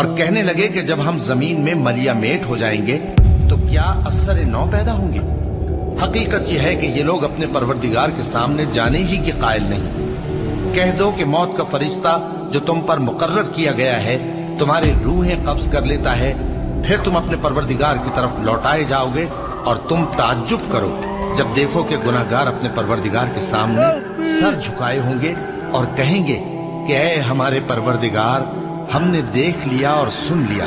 और कहने लगे कि जब हम जमीन में मलिया मेट हो जाएंगे तो क्या असर नौ पैदा होंगे। हकीकत यह है कि ये लोग अपने परवरदिगार के सामने जाने ही के कायल नहीं। कह दो कि मौत का फरिश्ता जो तुम पर मुकर्रर किया गया है तुम्हारी रूहें कब्ज कर लेता है, फिर तुम अपने परवरदिगार की तरफ लौटाए जाओगे और तुम ताज्जुब करो जब देखो कि गुनाहगार अपने परवरदिगार के सामने सर झुकाए होंगे और कहेंगे कि ऐ हमारे परवरदिगार, हमने देख लिया और सुन लिया।